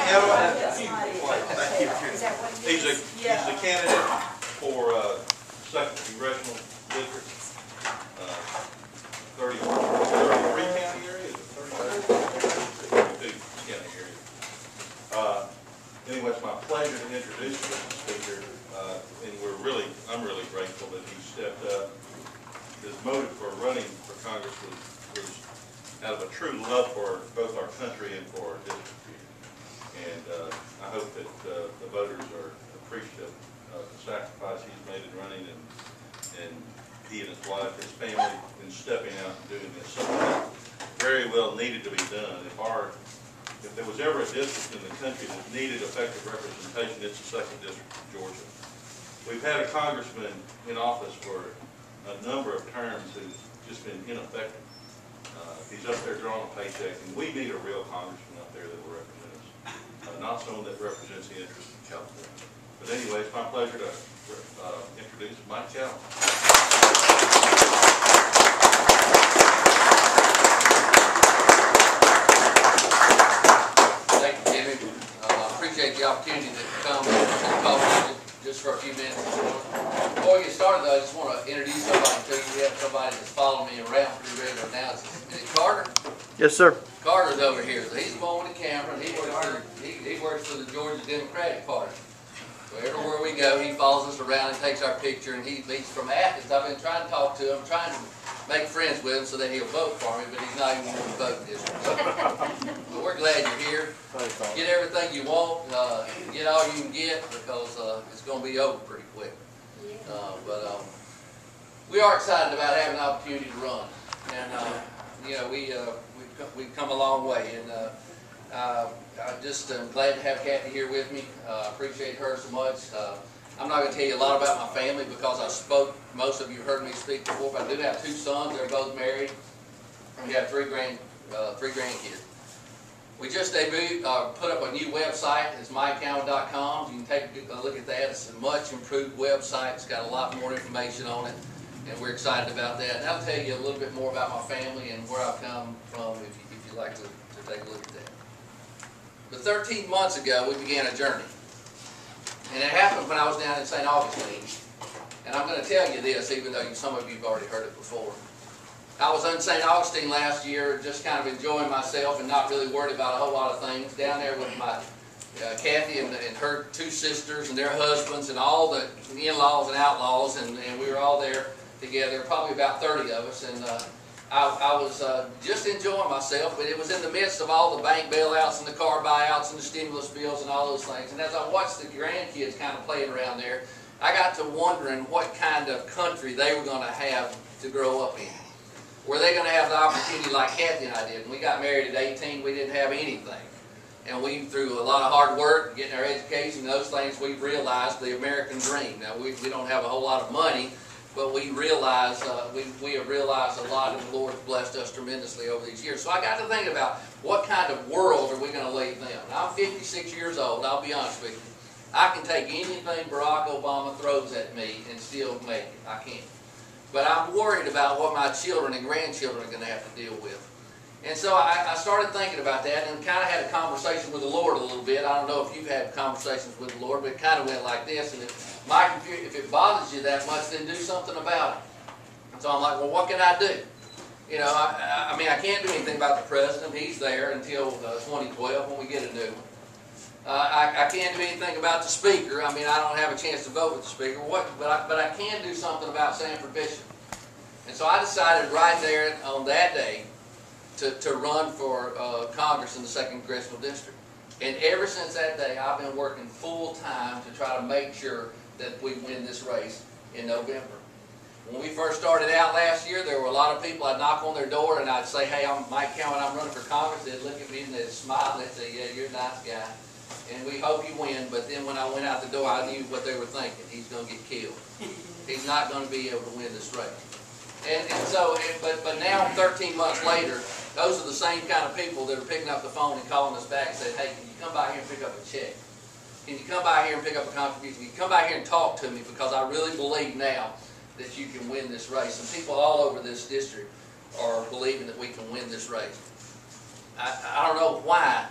He's a candidate for 2nd Congressional District, 33 county area, 32 county area. Anyway, it's my pleasure to introduce you, Mr. Speaker, and I'm really grateful that he stepped up. His motive for running for Congress was out of a true love for both our country and for our district. And I hope that the voters are appreciative of the sacrifice he's made in running, and he and his wife, his family, in stepping out and doing this. Something that very well needed to be done. If there was ever a district in the country that needed effective representation, it's the 2nd District of Georgia. We've had a congressman in office for a number of terms who's just been ineffective. He's up there drawing a paycheck, and we need a real congressman up there that will represent us, not someone that represents the interests of California. But anyway, it's my pleasure to introduce Mike Keown. Thank you, Jimmy. I appreciate the opportunity to come and talk to you just for a few minutes. Before we get started, though, I just want to introduce somebody to you. We have somebody that's following me around pretty regular now. Is it Carter? Yes, sir. Carter's over here. So he's the one with the camera, and he works for the Georgia Democratic Party. So everywhere we go, he follows us around and takes our picture. And he's from Athens. I've been trying to talk to him, trying to make friends with him so that he'll vote for me, but he's not even going to vote this year. So we're glad you're here. Get everything you want. Get all you can get, because it's going to be over pretty quick. But we are excited about having the opportunity to run, and you know, we've come a long way, and I just am glad to have Kathy here with me. I appreciate her so much. I'm not going to tell you a lot about my family because I spoke. Most of you heard me speak before, but I do have 2 sons. They're both married. We have 3 grandkids. We just debuted, put up a new website. It's mykeown.com. You can take a look at that. It's a much improved website. It's got a lot more information on it, and we're excited about that. And I'll tell you a little bit more about my family and where I've come from if you'd like to take a look at that. But 13 months ago, we began a journey. And it happened when I was down in St. Augustine. And I'm going to tell you this, even though some of you have already heard it before. I was in St. Augustine last year, just kind of enjoying myself and not really worried about a whole lot of things. Down there with my Kathy and her 2 sisters and their husbands and all the in-laws and outlaws. And we were all there together, probably about 30 of us. And I was just enjoying myself, but it was in the midst of all the bank bailouts and the car buyouts and the stimulus bills and all those things. And as I watched the grandkids kind of playing around there, I got to wondering what kind of country they were going to have to grow up in. Were they going to have the opportunity like Kathy and I did? When we got married at 18, we didn't have anything. And we, through a lot of hard work, getting our education, those things, we realized the American dream. Now, we don't have a whole lot of money, but we realize we have realized a lot, and the Lord has blessed us tremendously over these years. So I got to think about what kind of world are we going to leave them. Now, I'm 56 years old. I'll be honest with you. I can take anything Barack Obama throws at me and still make it. I can't. But I'm worried about what my children and grandchildren are going to have to deal with. And so I started thinking about that and kind of had a conversation with the Lord a little bit. I don't know if you've had conversations with the Lord, but it kind of went like this. And if it bothers you that much, then do something about it. And so I'm like, well, what can I do? You know, I mean, I can't do anything about the president. He's there until 2012 when we get a new one. I can't do anything about the speaker. I mean, I don't have a chance to vote with the speaker. But I can do something about Sanford Bishop. And so I decided right there on that day to run for Congress in the 2nd Congressional District. And ever since that day, I've been working full time to try to make sure that we win this race in November. When we first started out last year, there were a lot of people. I'd knock on their door and I'd say, hey, I'm Mike Keown, I'm running for Congress. They'd look at me and they'd smile and they'd say, yeah, you're a nice guy. And we hope you win. But then when I went out the door, I knew what they were thinking. He's going to get killed. He's not going to be able to win this race. But now, 13 months later, those are the same kind of people that are picking up the phone and calling us back and saying, hey, can you come by here and pick up a check? Can you come by here and pick up a contribution? Can you come by here and talk to me, because I really believe now that you can win this race. And people all over this district are believing that we can win this race. I don't know why